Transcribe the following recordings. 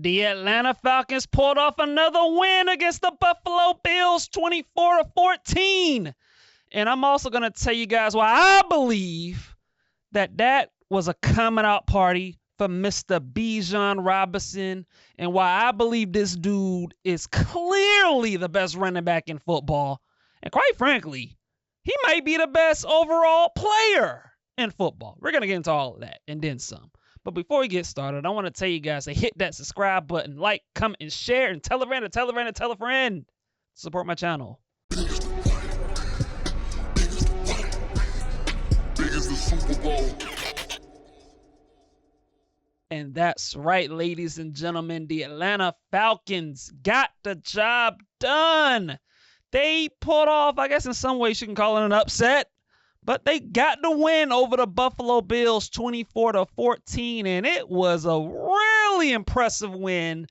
The Atlanta Falcons pulled off another win against the Buffalo Bills, 24-14. And I'm also going to tell you guys why I believe that was a coming out party for Mr. Bijan Robinson, and why I believe this dude is clearly the best running back in football. And quite frankly, he might be the best overall player in football. We're going to get into all of that and then some. But before we get started, I want to tell you guys to hit that subscribe button, like, comment, and share, and tell a friend, and tell a friend, and tell a friend. Support my channel. Biggest the Super Bowl. And that's right, ladies and gentlemen, the Atlanta Falcons got the job done. They pulled off, I guess in some ways you can call it an upset, but they got the win over the Buffalo Bills 24-14, and it was a really impressive win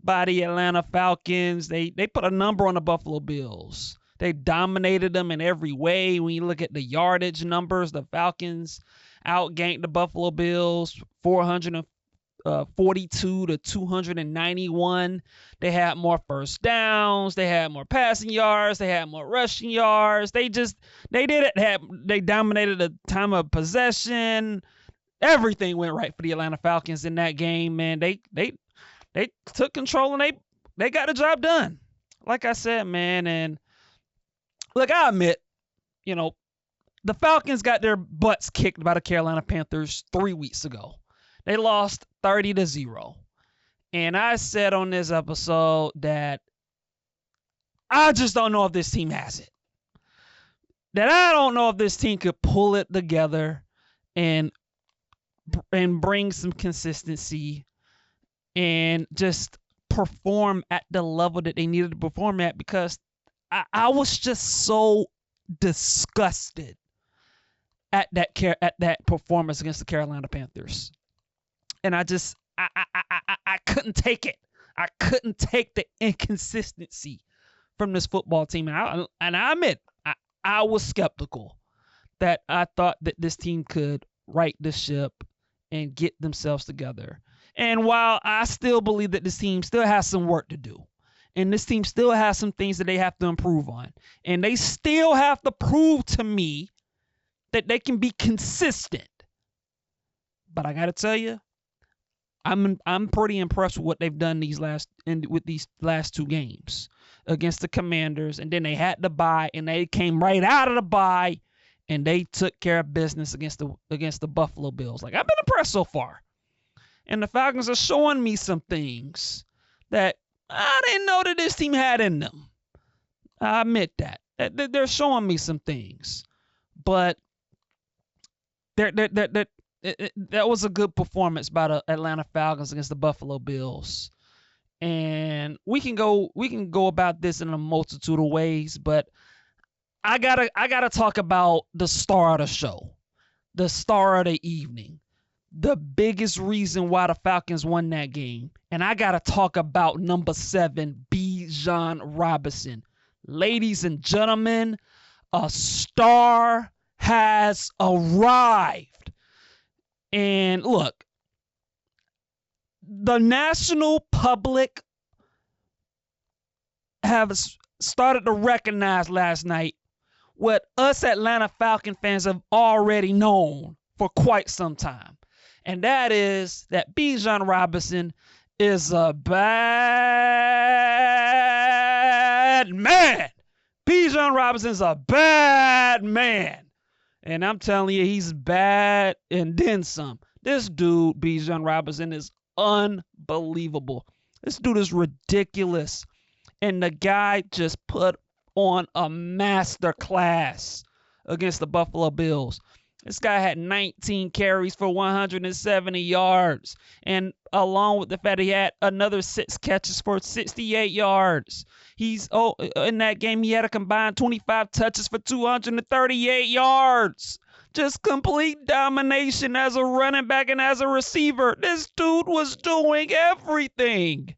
by the Atlanta Falcons. They put a number on the Buffalo Bills. They dominated them in every way. When you look at the yardage numbers, the Falcons outgained the Buffalo Bills 442 to 291. They had more first downs. They had more passing yards. They had more rushing yards. They dominated the time of possession. Everything went right for the Atlanta Falcons in that game, man. They took control and they got the job done. Like I said, man, and look, I admit, the Falcons got their butts kicked by the Carolina Panthers 3 weeks ago. They lost 30-0. And I said on this episode that I just don't know if this team has it. That I don't know if this team could pull it together and bring some consistency and just perform at the level that they needed to perform at, because I was just so disgusted at that performance against the Carolina Panthers. And I couldn't take it. I couldn't take the inconsistency from this football team. And I admit, I was skeptical that I thought that this team could right the ship and get themselves together. And while I still believe that this team still has some work to do, and this team still has some things that they have to improve on, and they still have to prove to me that they can be consistent. But I got to tell you, I'm pretty impressed with what they've done with these last two games against the Commanders, and then they had the bye, and they came right out of the bye, and they took care of business against the Buffalo Bills. Like, I've been impressed so far, and the Falcons are showing me some things that I didn't know that this team had in them. I admit that they're showing me some things, but that was a good performance by the Atlanta Falcons against the Buffalo Bills. And we can go about this in a multitude of ways, but I gotta talk about the star of the show, the star of the evening, the biggest reason why the Falcons won that game. And I gotta talk about number 7, Bijan Robinson. Ladies and gentlemen, a star has arrived. And look, the national public have started to recognize last night what us Atlanta Falcon fans have already known for quite some time. And that is that Bijan Robinson is a bad man. Bijan Robinson is a bad man. And I'm telling you, he's bad and then some. This dude, Bijan Robinson, is unbelievable. This dude is ridiculous. And the guy just put on a master class against the Buffalo Bills. This guy had 19 carries for 170 yards. And along with the fact he had another 6 catches for 68 yards. In that game, he had a combined 25 touches for 238 yards. Just complete domination as a running back and as a receiver. This dude was doing everything.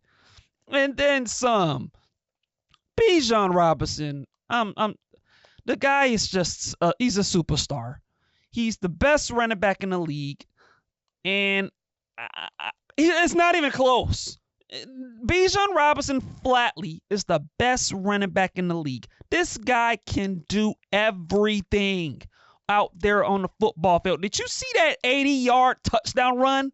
And then some. Bijan Robinson, the guy is just, he's a superstar. He's the best running back in the league, and it's not even close. Bijan Robinson flatly is the best running back in the league. This guy can do everything out there on the football field. Did you see that 80-yard touchdown run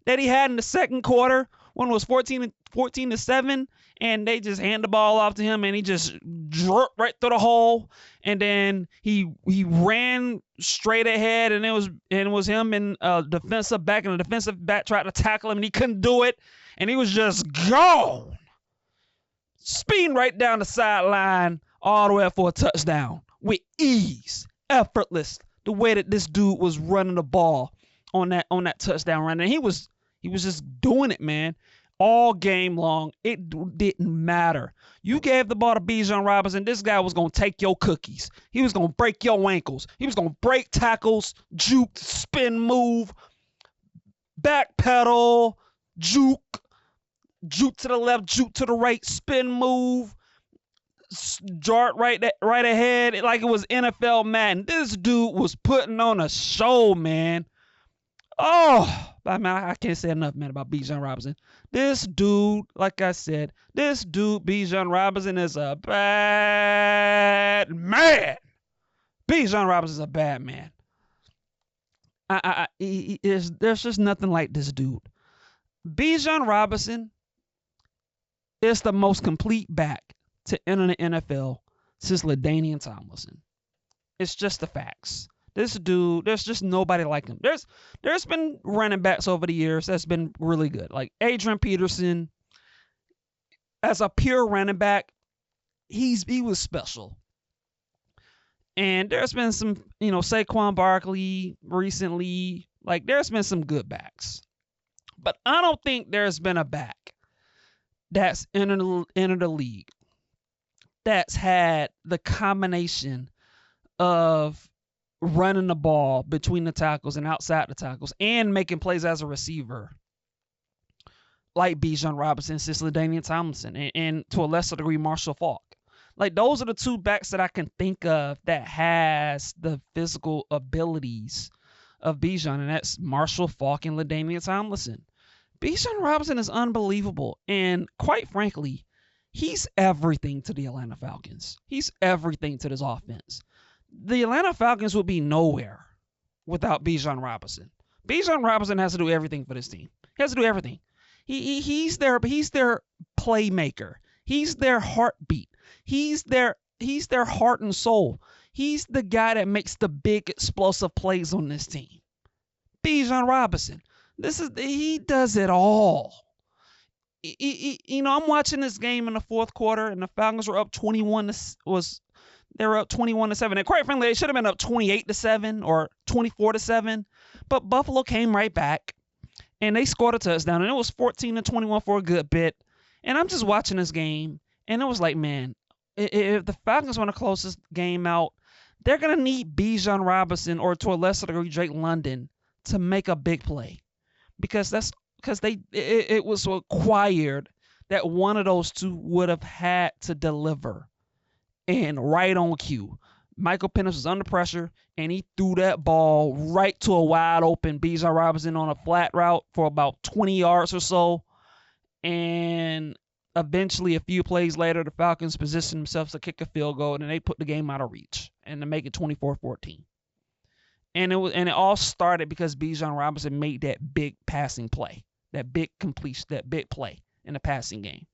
that he had in the second quarter when it was 14-7, and they just hand the ball off to him and he just jerked right through the hole, and then he ran straight ahead, and it was him and defensive back, and the defensive back tried to tackle him and he couldn't do it, and he was just gone, speeding right down the sideline all the way up for a touchdown with ease, effortless, the way that this dude was running the ball on that touchdown run. And he was just doing it, man, all game long. It didn't matter. You gave the ball to Bijan Robinson, this guy was going to take your cookies. He was going to break your ankles. He was going to break tackles, juke, spin move, back pedal, juke to the left, juke to the right, spin move, dart right ahead, like it was NFL Madden. This dude was putting on a show, man. Oh, man, I can't say enough, man, about Bijan Robinson. This dude, like I said, Bijan Robinson, is a bad man. Bijan Robinson is a bad man. There's just nothing like this dude. Bijan Robinson is the most complete back to enter the NFL since LaDainian Tomlinson. It's just the facts. This dude, there's just nobody like him. There's been running backs over the years that's been really good. Like Adrian Peterson, as a pure running back, he was special. And there's been some, Saquon Barkley recently. Like, there's been some good backs. But I don't think there's been a back that's entered the league that's had the combination of running the ball between the tackles and outside the tackles and making plays as a receiver like Bijan Robinson, since LaDainian Tomlinson, and to a lesser degree Marshall Faulk. Like, those are the two backs that I can think of that has the physical abilities of Bijan, and that's Marshall Faulk and LaDainian Tomlinson. Bijan Robinson is unbelievable, and quite frankly, he's everything to the Atlanta Falcons. He's everything to this offense. The Atlanta Falcons would be nowhere without Bijan Robinson. Bijan Robinson has to do everything for this team. He has to do everything. He's their playmaker. He's their heartbeat. He's their heart and soul. He's the guy that makes the big explosive plays on this team. Bijan Robinson. He does it all. I'm watching this game in the fourth quarter, and the Falcons were up 21-7. And quite frankly, they should have been up 28-7 or 24-7. But Buffalo came right back, and they scored a touchdown, and it was 14-21 for a good bit. And I'm just watching this game, and it was like, man, if the Falcons want to close this game out, they're going to need Bijan Robinson, or to a lesser degree Drake London, to make a big play. Because it was required that one of those two would have had to deliver. And right on cue, Michael Penix was under pressure, and he threw that ball right to a wide open Bijan Robinson on a flat route for about 20 yards or so. And eventually, a few plays later, the Falcons positioned themselves to kick a field goal, and they put the game out of reach and to make it 24-14. And it all started because Bijan Robinson made that big passing play, that big completion, that big play in the passing game.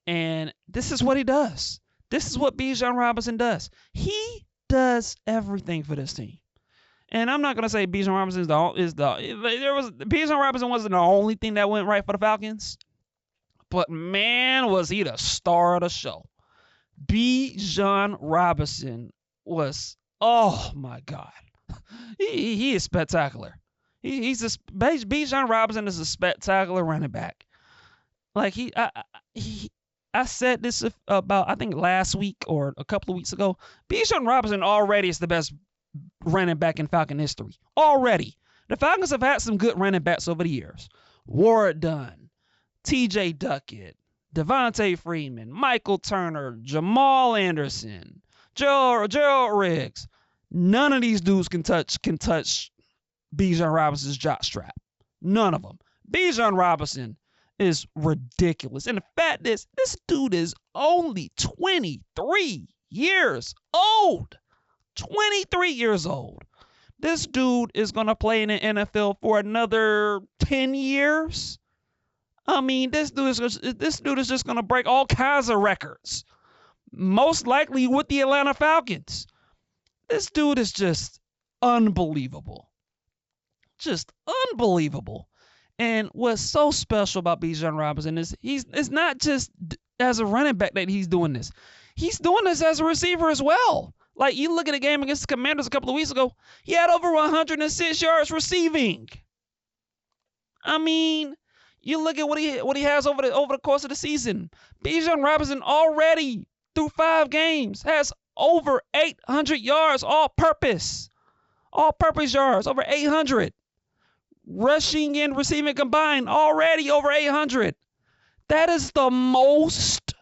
And this is what he does. This is what Bijan Robinson does. He does everything for this team. And I'm not gonna say Bijan Robinson Bijan Robinson wasn't the only thing that went right for the Falcons, but man, was he the star of the show. Bijan Robinson was, oh my God, he is spectacular. Bijan Robinson is a spectacular running back. Like I said this about, I think, last week or a couple of weeks ago. Bijan Robinson already is the best running back in Falcon history. Already. The Falcons have had some good running backs over the years. Warrick Dunn, T.J. Duckett, Devontae Freeman, Michael Turner, Jamal Anderson, Gerald Riggs. None of these dudes can touch Bijan Robinson's jockstrap. None of them. Bijan Robinson is ridiculous. And the fact is, this dude is only 23 years old. 23 years old. This dude is going to play in the NFL for another 10 years. I mean, this dude is just going to break all kinds of records. Most likely with the Atlanta Falcons. This dude is just unbelievable. Just unbelievable. And what's so special about Bijan Robinson is it's not just as a running back that he's doing this. He's doing this as a receiver as well. Like, you look at a game against the Commanders a couple of weeks ago, he had over 106 yards receiving. I mean, you look at what he has over the course of the season. Bijan Robinson already through 5 games has over 800 yards all-purpose yards, over 800. Rushing and receiving combined, already over 800. That is the most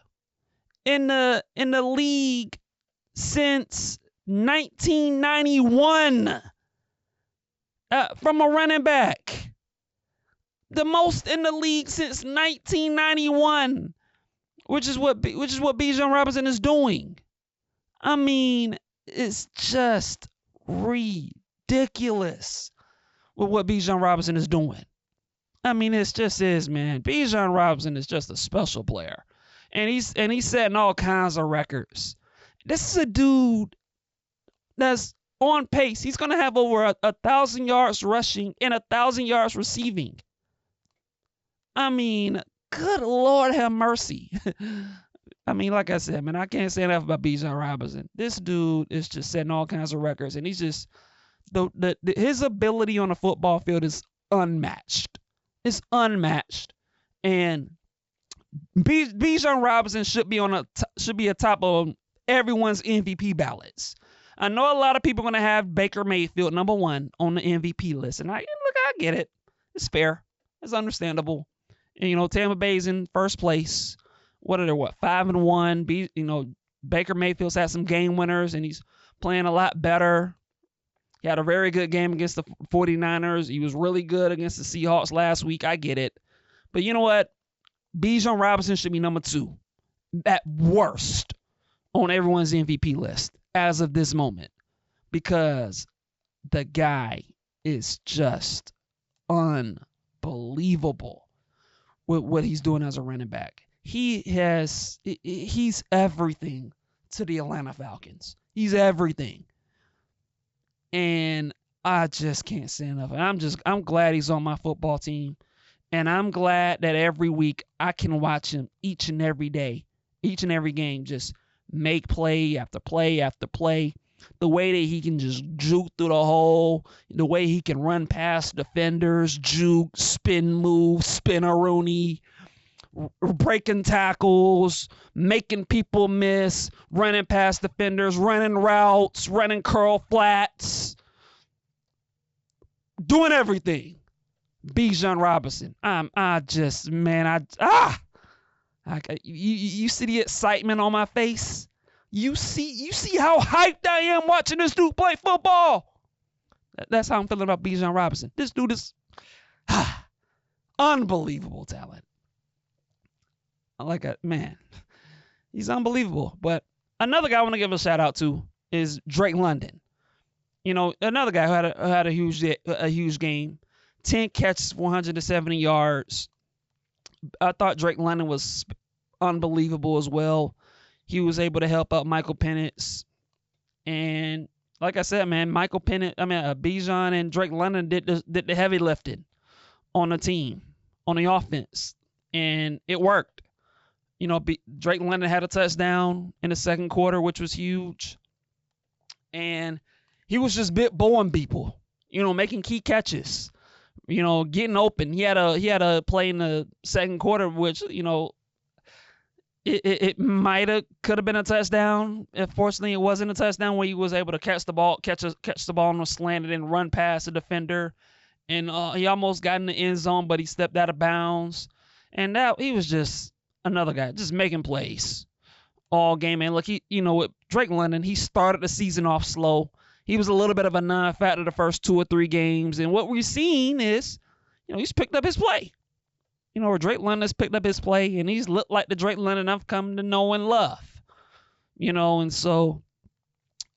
in the league since 1991 from a running back. The most in the league since 1991, which is what Bijan Robinson is doing. I mean, it's just ridiculous with what Bijan Robinson is doing. I mean, it just is, man. Bijan Robinson is just a special player, and he's setting all kinds of records. This is a dude that's on pace. He's gonna have over 1,000 yards rushing and 1,000 yards receiving. I mean, good Lord have mercy. I mean, like I said, man, I can't say enough about Bijan Robinson. This dude is just setting all kinds of records, and he's just his ability on the football field is unmatched. It's unmatched, and Bijan Robinson should be atop of everyone's MVP ballots. I know a lot of people are going to have Baker Mayfield number 1 on the MVP list, and I get it. It's fair. It's understandable. And, Tampa Bay's in first place. What are they? 5-1. Baker Mayfield's had some game winners, and he's playing a lot better. He had a very good game against the 49ers. He was really good against the Seahawks last week. I get it. But you know what? Bijan Robinson should be number 2 at worst on everyone's MVP list as of this moment, because the guy is just unbelievable with what he's doing as a running back. He's everything to the Atlanta Falcons. He's everything. And I just can't say enough. And I'm glad he's on my football team. And I'm glad that every week I can watch him each and every day, each and every game, just make play after play after play. The way that he can just juke through the hole, the way he can run past defenders, juke, spin move, spin-a-rooney, breaking tackles, making people miss, running past defenders, running routes, running curl flats, doing everything. Bijan Robinson. You see the excitement on my face? You see how hyped I am watching this dude play football? That's how I'm feeling about Bijan Robinson. This dude is unbelievable talent. Man, he's unbelievable. But another guy I want to give a shout out to is Drake London. Another guy who had a huge game. 10 catches, 170 yards. I thought Drake London was unbelievable as well. He was able to help out Michael Penix. And like I said, man, Bijan and Drake London did the heavy lifting on the team, on the offense. And it worked. Drake London had a touchdown in the second quarter, which was huge. And he was just bowling people, making key catches, getting open. He had a play in the second quarter, which, it could have been a touchdown. Unfortunately, it wasn't a touchdown, where he was able to catch the ball on the slant and then run past the defender. And he almost got in the end zone, but he stepped out of bounds. And he was just another guy just making plays all game. And look, with Drake London, he started the season off slow. He was a little bit of a non-factor the first 2 or 3 games. And what we've seen is, he's picked up his play. where Drake London's picked up his play, and he's looked like the Drake London I've come to know and love. And so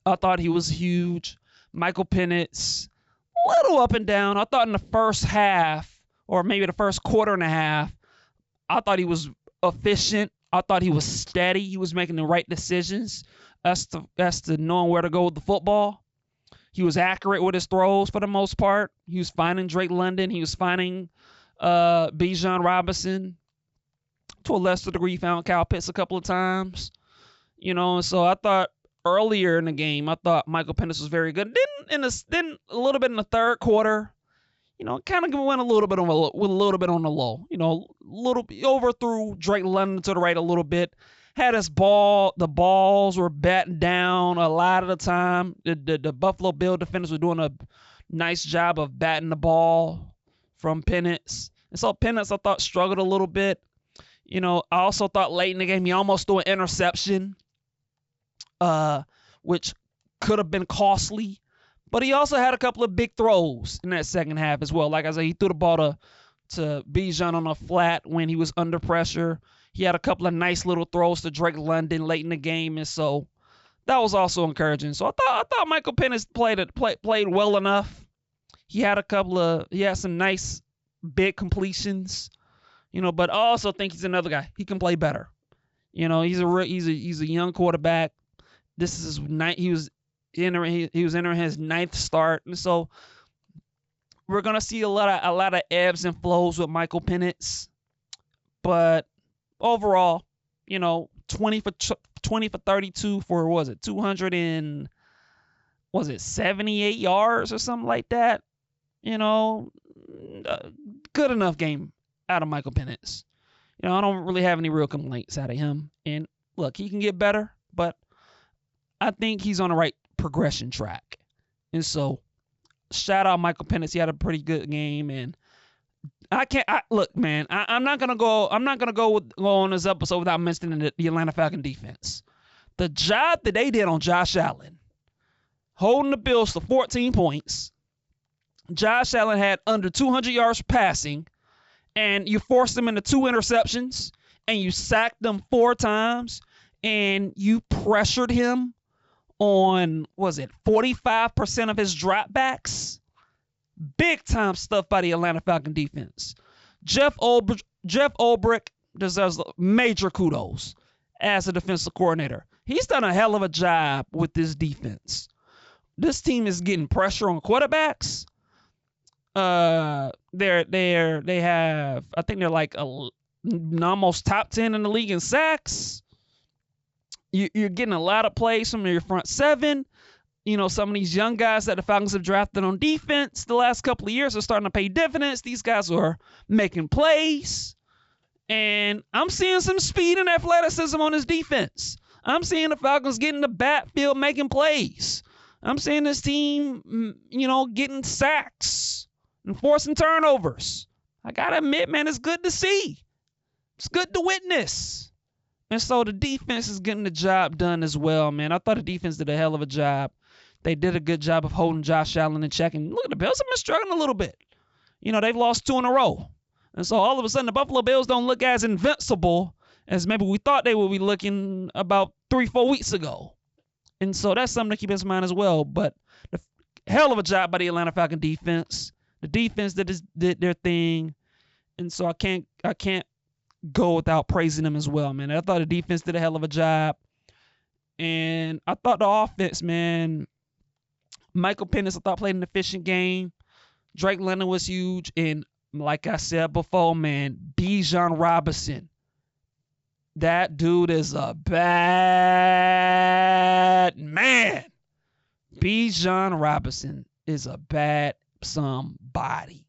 I thought he was huge. Michael Penix, a little up and down. I thought in the first half, or maybe the first quarter and a half, I thought he was efficient. I thought he was steady. He was making the right decisions as to knowing where to go with the football. He was accurate with his throws for the most part. He was finding Drake London. He was finding Bijan Robinson. To a lesser degree, found Kyle Pitts a couple of times. And so I thought earlier in the game, I thought Michael Penix was very good. Then a little bit in the third quarter, kind of went a little bit on the low. Little bit overthrew Drake London to the right a little bit. Had his the balls were batting down a lot of the time. The Buffalo Bill defenders were doing a nice job of batting the ball from Penix. And so Penix, I thought, struggled a little bit. I also thought late in the game he almost threw an interception, which could have been costly. But he also had a couple of big throws in that second half as well. Like I said, he threw the ball to Bijan on a flat when he was under pressure. He had a couple of nice little throws to Drake London late in the game, and so that was also encouraging. So I thought Michael Penix played well enough. He had some nice big completions, but I also think he's another guy. He can play better. He's a young quarterback. This is he was entering his ninth start, and so we're gonna see a lot of ebbs and flows with Michael Penix. But overall, 20 for 32 for 78 yards or something like that. Good enough game out of Michael Penix. I don't really have any real complaints out of him. And look, he can get better, but I think he's on the right progression track. And so, shout out Michael Penix. He had a pretty good game, and look, man. I'm not gonna go on this episode without mentioning the Atlanta Falcons defense. The job that they did on Josh Allen, holding the Bills to 14 points. Josh Allen had under 200 yards passing, and you forced him into 2 interceptions, and you sacked him 4 times, and you pressured him on 45% of his dropbacks. Big time stuff by the Atlanta Falcons defense. Jeff Ulbrich deserves major kudos as a defensive coordinator. He's done a hell of a job with this defense. This team is getting pressure on quarterbacks. They have, I think they're like almost top 10 in the league in sacks. You're getting a lot of plays from your front seven. Some of these young guys that the Falcons have drafted on defense the last couple of years are starting to pay dividends. These guys are making plays. And I'm seeing some speed and athleticism on this defense. I'm seeing the Falcons getting the backfield making plays. I'm seeing this team, getting sacks and forcing turnovers. I got to admit, man, it's good to see. It's good to witness. And so the defense is getting the job done as well, man. I thought the defense did a hell of a job. They did a good job of holding Josh Allen in check. And look at the Bills have been struggling a little bit. They've lost 2 in a row. And so all of a sudden the Buffalo Bills don't look as invincible as maybe we thought they would be looking about 3-4 weeks ago. And so that's something to keep in mind as well. But the hell of a job by the Atlanta Falcons defense. The defense did their thing. And so I can't go without praising them as well, man. I thought the defense did a hell of a job. And I thought the offense, man, Michael Penix, I thought, played an efficient game. Drake London was huge. And like I said before, man, Bijan Robinson. That dude is a bad man. Bijan Robinson is a bad somebody.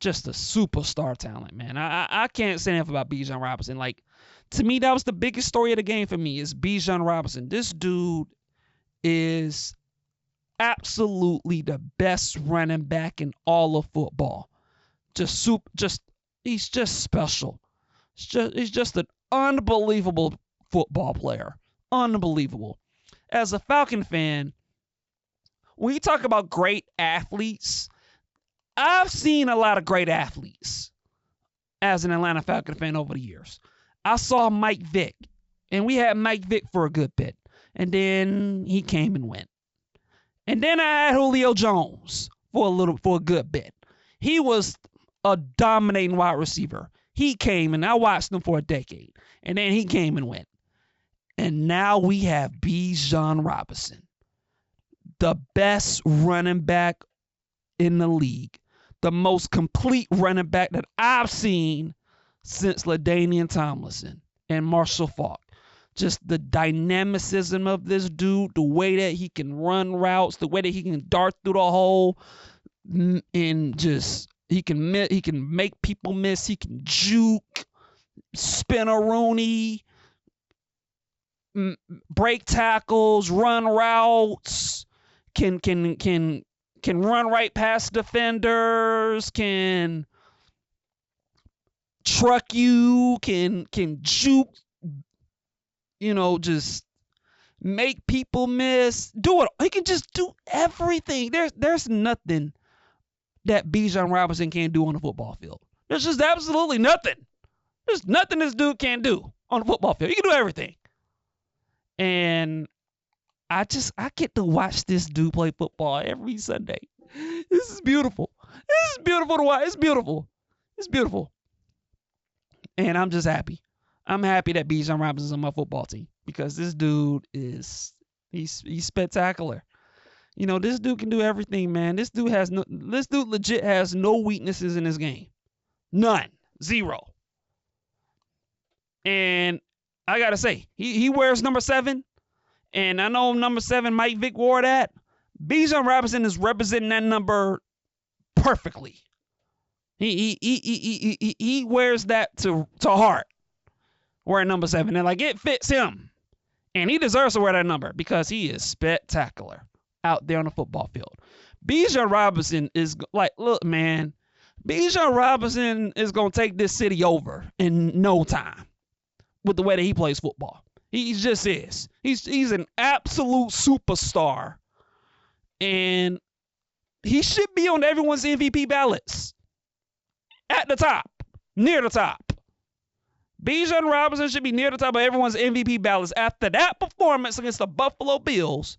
Just a superstar talent, man. I can't say enough about Bijan Robinson. Like, to me, that was the biggest story of the game for me, is Bijan Robinson. This dude is absolutely the best running back in all of football. He's just special. He's just an unbelievable football player. Unbelievable. As a Falcon fan, when you talk about great athletes, I've seen a lot of great athletes. as an Atlanta Falcon fan over the years. I saw Mike Vick, and we had Mike Vick for a good bit. And then he came and went. And then I had Julio Jones for a good bit. He was a dominating wide receiver. He came, and I watched him for a decade. And then he came and went. And now we have Bijan Robinson, the best running back in the league, the most complete running back that I've seen since LaDainian Tomlinson and Marshall Faulk. Just the dynamicism of this dude, the way that he can run routes, the way that he can dart through the hole, and just he can make people miss. He can juke, spin a Rooney, break tackles, run routes, can run right past defenders, can truck you, can juke, just make people miss. Do it. He can just do everything. There's nothing that Bijan Robinson can't do on the football field. There's just absolutely nothing. There's nothing this dude can't do on the football field. He can do everything. And I get to watch this dude play football every Sunday. This is beautiful. This is beautiful to watch. It's beautiful. It's beautiful. And I'm just happy. I'm happy that Bijan Robinson's on my football team because this dude he's spectacular. This dude can do everything, man. This dude legit has no weaknesses in his game. None. Zero. And I gotta say, he wears number 7, and I know number 7 Mike Vick wore that. Bijan Robinson is representing that number perfectly. He wears that to heart, wearing number 7, and it fits him, and he deserves to wear that number because he is spectacular out there on the football field. Bijan Robinson is look, man, Bijan Robinson is gonna take this city over in no time. With the way that he plays football. He just is. He's an absolute superstar. And he should be on everyone's MVP ballots. At the top. Near the top. Bijan Robinson should be near the top of everyone's MVP ballots after that performance against the Buffalo Bills,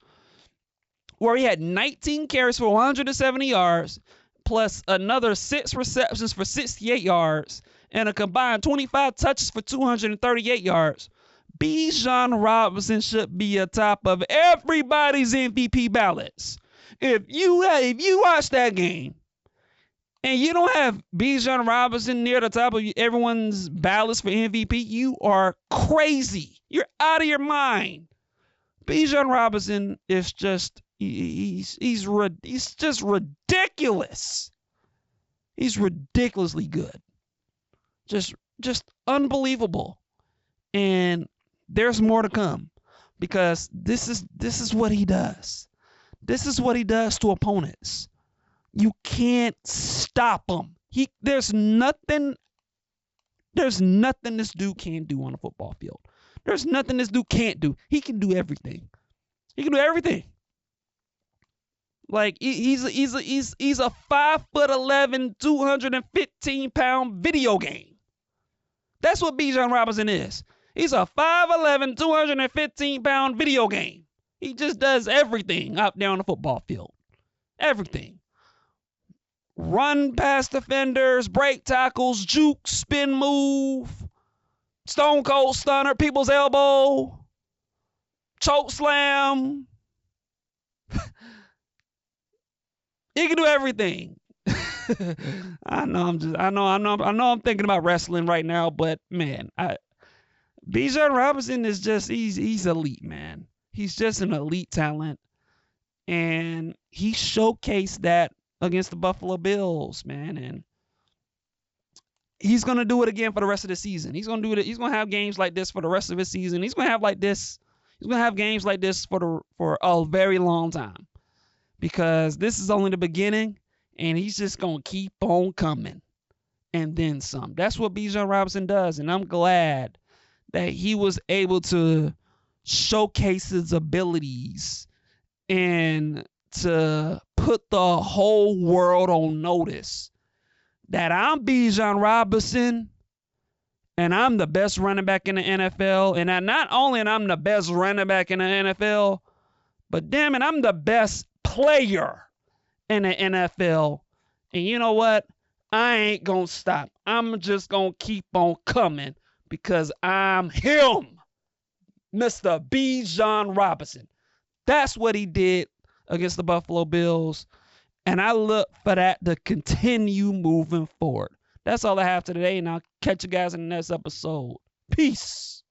where he had 19 carries for 170 yards, plus another 6 receptions for 68 yards, and a combined 25 touches for 238 yards. Bijan Robinson should be atop of everybody's MVP ballots. If you watch that game and you don't have Bijan Robinson near the top of everyone's ballots for MVP, you are crazy. You're out of your mind. Bijan Robinson is just he's just ridiculous. He's ridiculously good. Just unbelievable. And there's more to come because this is what he does. This is what he does to opponents. You can't stop him. There's nothing this dude can't do on the football field. There's nothing this dude can't do. He can do everything. He can do everything. He's a 5'11", 215-pound video game. That's what Bijan Robinson is. He's a 5'11", 215-pound video game. He just does everything out there on the football field. Everything. Run past defenders, break tackles, juke, spin move, stone cold stunner, people's elbow, choke slam. He can do everything. I know I'm thinking about wrestling right now, but man, Bijan Robinson is just he's elite, man. He's just an elite talent, and he showcased that against the Buffalo Bills, man, and he's gonna do it again for the rest of the season. He's gonna do it. He's gonna have games like this for the rest of his season. He's gonna have games like this for a very long time, because this is only the beginning. And he's just going to keep on coming. And then some. That's what Bijan Robinson does. And I'm glad that he was able to showcase his abilities and to put the whole world on notice that I'm Bijan Robinson and I'm the best running back in the NFL, and not only am I the best running back in the NFL, but damn it, I'm the best player in the NFL. And you know what? I ain't gonna stop. I'm just gonna keep on coming because I'm him, Mr. Bijan Robinson. That's what he did against the Buffalo Bills. And I look for that to continue moving forward. That's all I have today, and I'll catch you guys in the next episode. Peace.